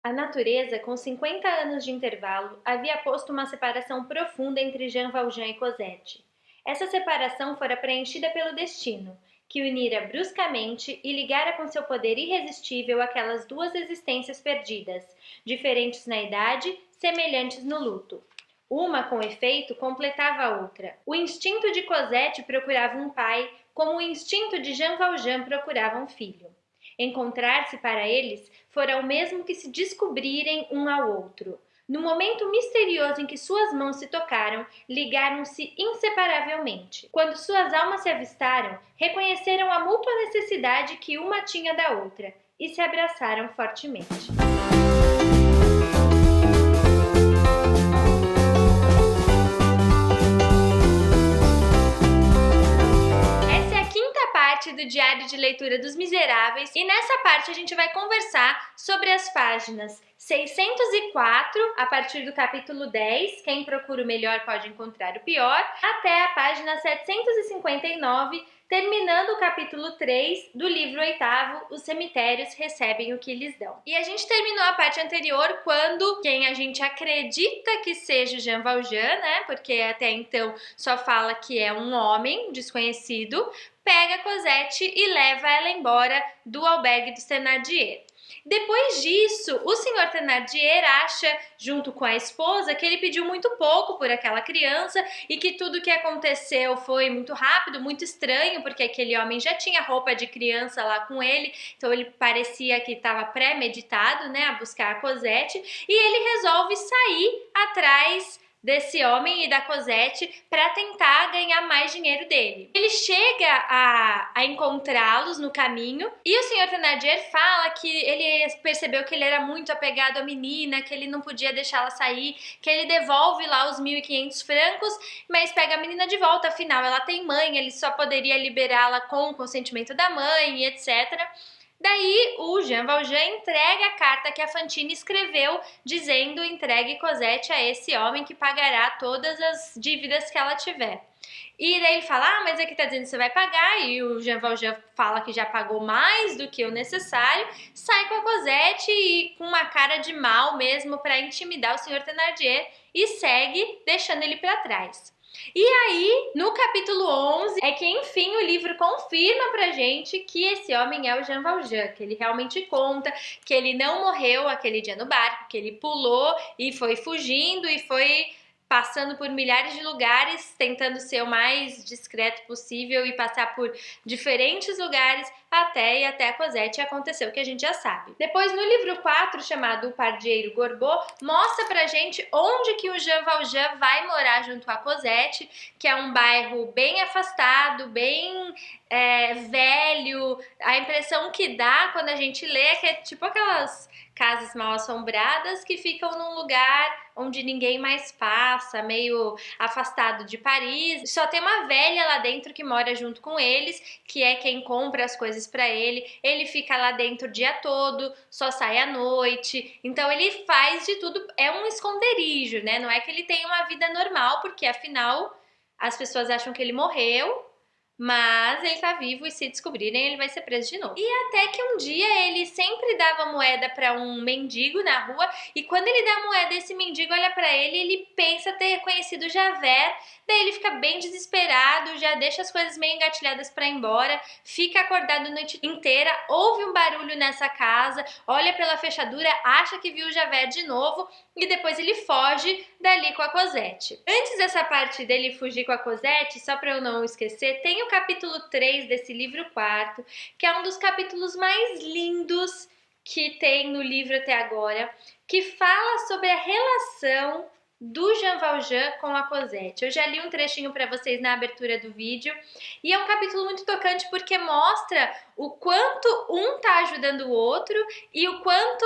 A natureza, com 50 anos de intervalo, havia posto uma separação profunda entre Jean Valjean e Cosette. Essa separação fora preenchida pelo destino, que unira bruscamente e ligara com seu poder irresistível aquelas duas existências perdidas, diferentes na idade, semelhantes no luto. Uma, com efeito, completava a outra. O instinto de Cosette procurava um pai, como o instinto de Jean Valjean procurava um filho. Encontrar-se para eles fora o mesmo que se descobrirem um ao outro. No momento misterioso em que suas mãos se tocaram, ligaram-se inseparavelmente. Quando suas almas se avistaram, reconheceram a mútua necessidade que uma tinha da outra e se abraçaram fortemente. Parte do Diário de Leitura dos Miseráveis, e nessa parte a gente vai conversar sobre as páginas 604, a partir do capítulo 10, quem procura o melhor pode encontrar o pior, até a página 759, terminando o capítulo 3 do livro 8º, Os Cemitérios Recebem o que Lhes Dão. E a gente terminou a parte anterior quando quem a gente acredita que seja Jean Valjean, né, porque até então só fala que é um homem desconhecido, pega Cosette e leva ela embora do albergue dos Thénardier. Depois disso, o Sr. Thénardier acha, junto com a esposa, que ele pediu muito pouco por aquela criança e que tudo o que aconteceu foi muito rápido, muito estranho, porque aquele homem já tinha roupa de criança lá com ele, então ele parecia que estava pré-meditado, né, a buscar a Cosette, e ele resolve sair atrás desse homem e da Cosette para tentar ganhar mais dinheiro dele. Ele chega a encontrá-los no caminho e o Sr. Thénardier fala que ele percebeu que ele era muito apegado à menina, que ele não podia deixá-la sair, que ele devolve lá os 1.500 francos, mas pega a menina de volta, afinal ela tem mãe, ele só poderia liberá-la com o consentimento da mãe, etc. Daí, o Jean Valjean entrega a carta que a Fantine escreveu, dizendo: entregue Cosette a esse homem que pagará todas as dívidas que ela tiver. E daí ele fala: mas aqui tá dizendo que você vai pagar, e o Jean Valjean fala que já pagou mais do que o necessário, sai com a Cosette e com uma cara de mal mesmo para intimidar o Sr. Thénardier e segue, deixando ele para trás. E aí, no capítulo 11, é que enfim o livro confirma pra gente que esse homem é o Jean Valjean, que ele realmente conta que ele não morreu aquele dia no barco, que ele pulou e foi fugindo e foi passando por milhares de lugares, tentando ser o mais discreto possível e passar por diferentes lugares até a Cosette aconteceu, que a gente já sabe. Depois, no livro 4, chamado O Pardieiro Gorbeau, mostra pra gente onde que o Jean Valjean vai morar junto à Cosette, que é um bairro bem afastado, bem velho. A impressão que dá quando a gente lê é que é tipo aquelas casas mal assombradas que ficam num lugar onde ninguém mais passa, meio afastado de Paris. Só tem uma velha lá dentro que mora junto com eles, que é quem compra as coisas para ele. Ele fica lá dentro o dia todo, só sai à noite. Então ele faz de tudo, é um esconderijo, né? Não é que ele tem uma vida normal, porque afinal as pessoas acham que ele morreu, mas ele tá vivo e se descobrirem ele vai ser preso de novo. E até que um dia ele sempre dava moeda para um mendigo na rua, e quando ele dá a moeda esse mendigo olha para ele, ele pensa ter conhecido Javert, daí ele fica bem desesperado, já deixa as coisas meio engatilhadas para ir embora, fica acordado a noite inteira, ouve um barulho nessa casa, olha pela fechadura, acha que viu o Javert de novo e depois ele foge dali com a Cosette. Antes dessa parte dele fugir com a Cosette, só para eu não esquecer, tem o capítulo 3 desse livro 4, que é um dos capítulos mais lindos que tem no livro até agora, que fala sobre a relação do Jean Valjean com a Cosette. Eu já li um trechinho para vocês na abertura do vídeo e é um capítulo muito tocante porque mostra o quanto um tá ajudando o outro e o quanto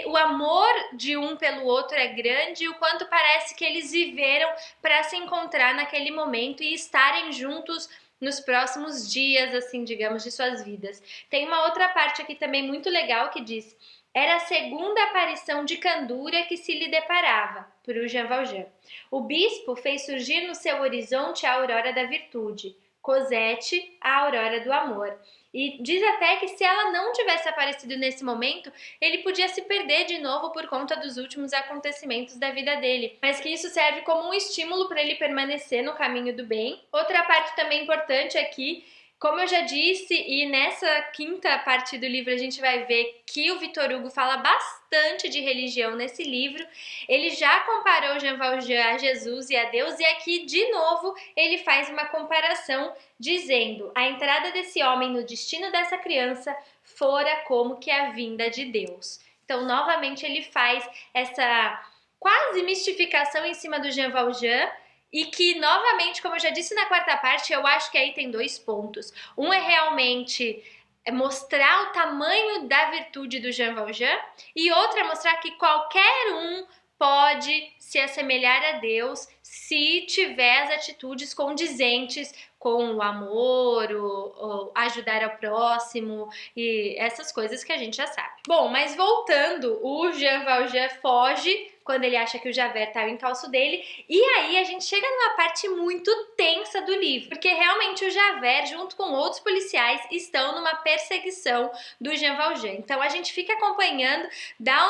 o amor de um pelo outro é grande e o quanto parece que eles viveram para se encontrar naquele momento e estarem juntos nos próximos dias, assim, digamos, de suas vidas. Tem uma outra parte aqui também muito legal que diz: era a segunda aparição de candura que se lhe deparava, para o Jean Valjean. O bispo fez surgir no seu horizonte a aurora da virtude, Cosette, a aurora do amor. E diz até que se ela não tivesse aparecido nesse momento, ele podia se perder de novo por conta dos últimos acontecimentos da vida dele, mas que isso serve como um estímulo para ele permanecer no caminho do bem. Outra parte também importante aqui, como eu já disse, e nessa quinta parte do livro a gente vai ver que o Victor Hugo fala bastante de religião nesse livro. Ele já comparou Jean Valjean a Jesus e a Deus, e aqui de novo ele faz uma comparação dizendo: a entrada desse homem no destino dessa criança fora como que a vinda de Deus. Então novamente ele faz essa quase mistificação em cima do Jean Valjean. E que, novamente, como eu já disse na quarta parte, eu acho que aí tem dois pontos. Um é realmente mostrar o tamanho da virtude do Jean Valjean, e outro é mostrar que qualquer um pode se assemelhar a Deus se tiver as atitudes condizentes com o amor, o ajudar ao próximo e essas coisas que a gente já sabe. Bom, mas voltando, o Jean Valjean foge quando ele acha que o Javert tá no encalço dele, e aí a gente chega numa parte muito tensa do livro, porque realmente o Javert, junto com outros policiais, estão numa perseguição do Jean Valjean. Então a gente fica acompanhando, dá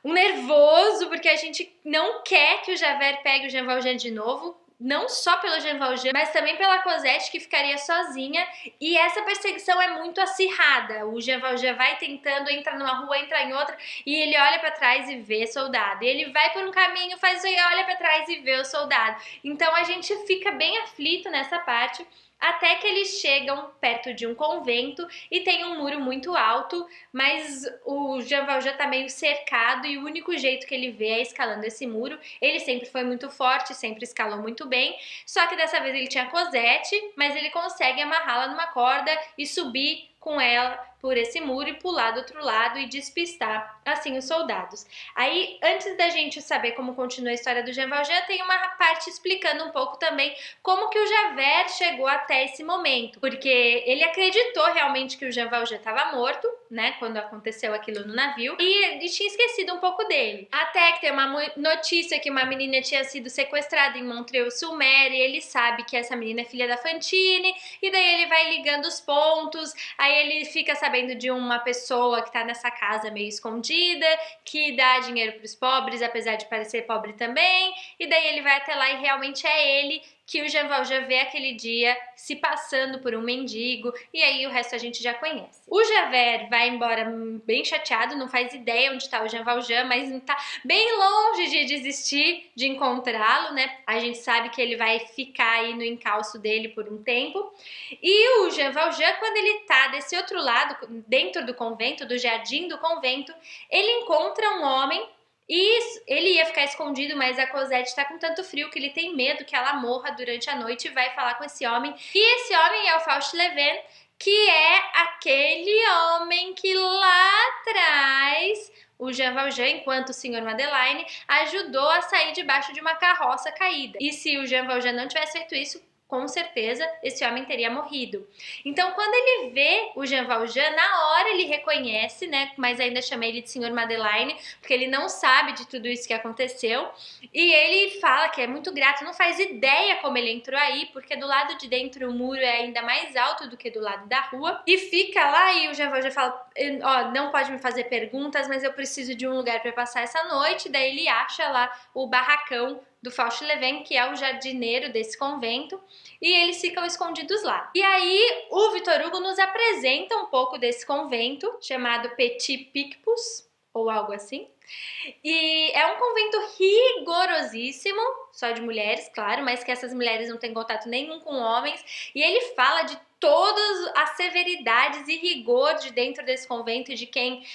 um nervoso, porque a gente não quer que o Javert pegue o Jean Valjean de novo, não só pelo Jean Valjean, mas também pela Cosette, que ficaria sozinha, e essa perseguição é muito acirrada. O Jean Valjean vai tentando, entra numa rua, entra em outra, e ele olha pra trás e vê soldado. E ele vai por um caminho, faz isso e olha pra trás e vê o soldado. Então a gente fica bem aflito nessa parte, até que eles chegam perto de um convento e tem um muro muito alto, mas o Jean Valjean tá meio cercado e o único jeito que ele vê é escalando esse muro. Ele sempre foi muito forte, sempre escalou muito bem, só que dessa vez ele tinha Cosette, mas ele consegue amarrá-la numa corda e subir com ela por esse muro e pular do outro lado e despistar assim os soldados. Aí, antes da gente saber como continua a história do Jean Valjean, tem uma parte explicando um pouco também como que o Javert chegou até esse momento, porque ele acreditou realmente que o Jean Valjean estava morto, né, quando aconteceu aquilo no navio, e tinha esquecido um pouco dele. Até que tem uma notícia que uma menina tinha sido sequestrada em Montreuil-sur-Mer, e ele sabe que essa menina é filha da Fantine, e daí ele vai ligando os pontos, aí ele fica sabendo de uma pessoa que tá nessa casa meio escondida, que dá dinheiro pros pobres, apesar de parecer pobre também, e daí ele vai até lá e realmente é ele que o Jean Valjean vê aquele dia se passando por um mendigo, e aí o resto a gente já conhece. O Javert vai embora bem chateado, não faz ideia onde está o Jean Valjean, mas tá bem longe de desistir de encontrá-lo, né? A gente sabe que ele vai ficar aí no encalço dele por um tempo. E o Jean Valjean, quando ele tá desse outro lado, dentro do convento, do jardim do convento, ele encontra um homem. E ele ia ficar escondido, mas a Cosette tá com tanto frio que ele tem medo que ela morra durante a noite e vai falar com esse homem. E esse homem é o Fauchelevent, que é aquele homem que lá atrás o Jean Valjean, enquanto o Sr. Madeleine, ajudou a sair debaixo de uma carroça caída. E se o Jean Valjean não tivesse feito isso, com certeza esse homem teria morrido. Então, quando ele vê o Jean Valjean, na hora ele reconhece, né? Mas ainda chama ele de Sr. Madeleine, porque ele não sabe de tudo isso que aconteceu. E ele fala que é muito grato, não faz ideia como ele entrou aí, porque do lado de dentro o muro é ainda mais alto do que do lado da rua. E fica lá e o Jean Valjean fala: ó, não pode me fazer perguntas, mas eu preciso de um lugar para passar essa noite. Daí ele acha lá o barracão do Fauchelevent, que é o jardineiro desse convento, e eles ficam escondidos lá. E aí o Victor Hugo nos apresenta um pouco desse convento, chamado Petit Picpus, ou algo assim. E é um convento rigorosíssimo, só de mulheres, claro, mas que essas mulheres não têm contato nenhum com homens, e ele fala de todas as severidades e rigor de dentro desse convento, de quem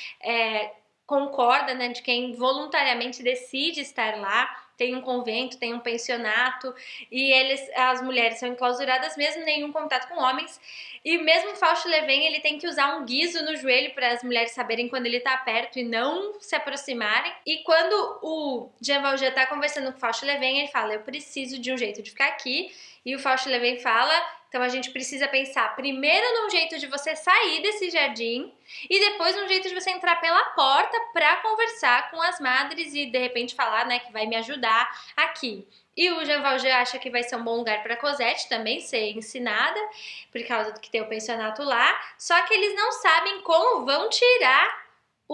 concorda, né, de quem voluntariamente decide estar lá. Tem um convento, tem um pensionato, e as mulheres são enclausuradas mesmo, nenhum contato com homens. E mesmo Fauchelevent, ele tem que usar um guiso no joelho para as mulheres saberem quando ele tá perto e não se aproximarem. E quando o Jean Valjean tá conversando com Fauchelevent, ele fala: eu preciso de um jeito de ficar aqui. E o Fauchelevent fala Então a gente precisa pensar primeiro num jeito de você sair desse jardim e depois num jeito de você entrar pela porta para conversar com as madres e de repente falar, né, que vai me ajudar aqui. E o Jean Valjean acha que vai ser um bom lugar para Cosette também ser ensinada, por causa do que tem o pensionato lá, só que eles não sabem como vão tirar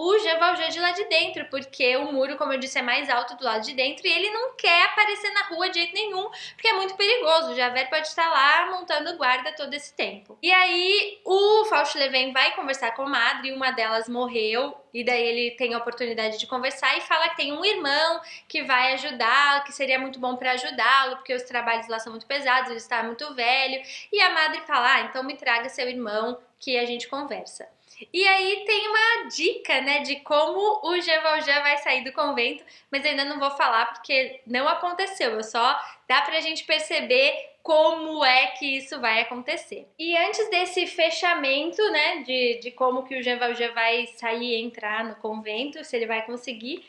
o Jean Valjean de lá de dentro, porque o muro, como eu disse, é mais alto do lado de dentro e ele não quer aparecer na rua de jeito nenhum, porque é muito perigoso. O Javert pode estar lá montando guarda todo esse tempo. E aí o Fauchelevent vai conversar com a madre, uma delas morreu, e daí ele tem a oportunidade de conversar e fala que tem um irmão que vai ajudá-lo, que seria muito bom para ajudá-lo, porque os trabalhos lá são muito pesados, ele está muito velho. E a madre fala, então me traga seu irmão que a gente conversa. E aí tem uma dica, né, de como o Jean Valjean vai sair do convento, mas ainda não vou falar porque não aconteceu, só dá pra gente perceber como é que isso vai acontecer. E antes desse fechamento, né, de como que o Jean Valjean vai sair e entrar no convento, se ele vai conseguir,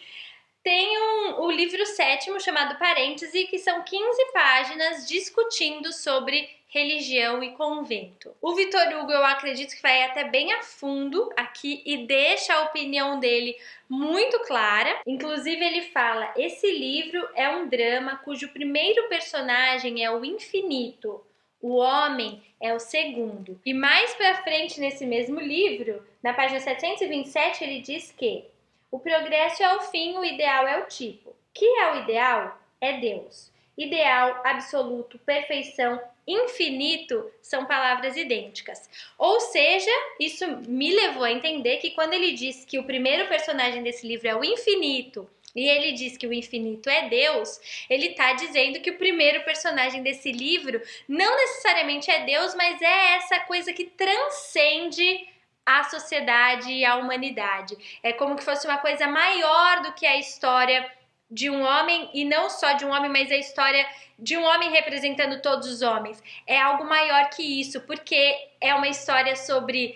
tem o livro 7º chamado Parêntese, que são 15 páginas discutindo sobre religião e convento. O Victor Hugo, eu acredito que vai até bem a fundo aqui e deixa a opinião dele muito clara. Inclusive ele fala, esse livro é um drama cujo primeiro personagem é o infinito, o homem é o segundo. E mais pra frente nesse mesmo livro, na página 727, ele diz que o progresso é o fim, o ideal é o tipo. Que é o ideal? É Deus. Ideal, absoluto, perfeição, infinito são palavras idênticas. Ou seja, isso me levou a entender que quando ele diz que o primeiro personagem desse livro é o infinito e ele diz que o infinito é Deus, ele está dizendo que o primeiro personagem desse livro não necessariamente é Deus, mas é essa coisa que transcende a sociedade e a humanidade. É como que fosse uma coisa maior do que a história de um homem, e não só de um homem, mas a história de um homem representando todos os homens. É algo maior que isso, porque é uma história sobre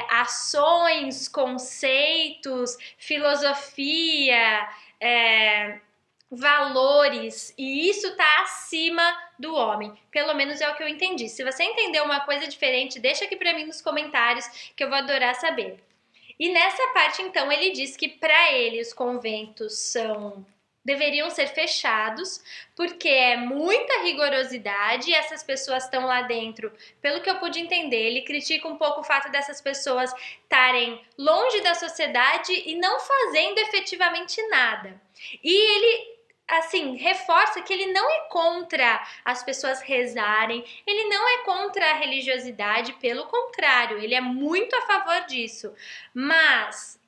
ações, conceitos, filosofia, valores, e isso está acima do homem. Pelo menos é o que eu entendi. Se você entendeu uma coisa diferente, deixa aqui para mim nos comentários, que eu vou adorar saber. E nessa parte, então, ele diz que para ele os conventos deveriam ser fechados, porque é muita rigorosidade e essas pessoas estão lá dentro. Pelo que eu pude entender, ele critica um pouco o fato dessas pessoas estarem longe da sociedade e não fazendo efetivamente nada. E ele, assim, reforça que ele não é contra as pessoas rezarem, ele não é contra a religiosidade, pelo contrário, ele é muito a favor disso. Mas,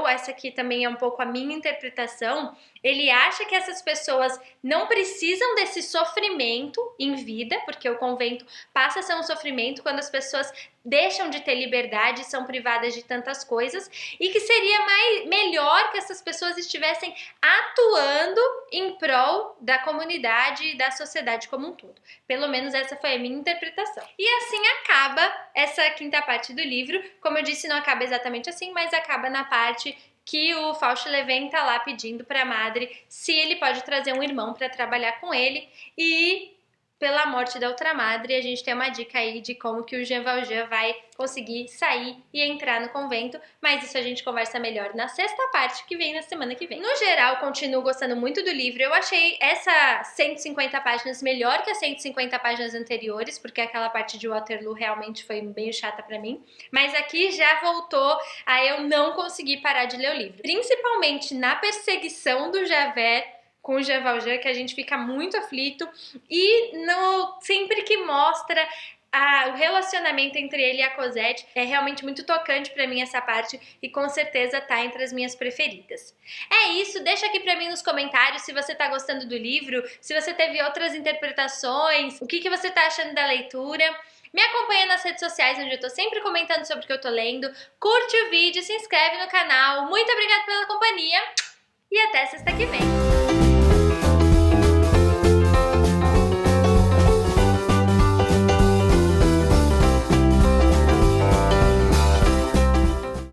essa aqui também é um pouco a minha interpretação, ele acha que essas pessoas não precisam desse sofrimento em vida, porque o convento passa a ser um sofrimento quando as pessoas deixam de ter liberdade, são privadas de tantas coisas, e que seria melhor que essas pessoas estivessem atuando em prol da comunidade e da sociedade como um todo. Pelo menos essa foi a minha interpretação. E assim acaba essa quinta parte do livro. Como eu disse, não acaba exatamente assim, mas acaba na parte que o Fauchelevent tá lá pedindo para a madre se ele pode trazer um irmão para trabalhar com ele, e pela morte da outra madre, a gente tem uma dica aí de como que o Jean Valjean vai conseguir sair e entrar no convento, mas isso a gente conversa melhor na sexta parte, que vem na semana que vem. No geral, continuo gostando muito do livro. Eu achei essa 150 páginas melhor que as 150 páginas anteriores, porque aquela parte de Waterloo realmente foi meio chata pra mim, mas aqui já voltou a eu não conseguir parar de ler o livro. Principalmente na perseguição do Javert com o Jean Valjean, que a gente fica muito aflito, e sempre que mostra o relacionamento entre ele e a Cosette, é realmente muito tocante pra mim essa parte, e com certeza tá entre as minhas preferidas. É isso, deixa aqui pra mim nos comentários se você tá gostando do livro, se você teve outras interpretações, o que você tá achando da leitura. Me acompanha nas redes sociais, onde eu tô sempre comentando sobre o que eu tô lendo. Curte o vídeo, se inscreve no canal. Muito obrigada pela companhia e até sexta que vem.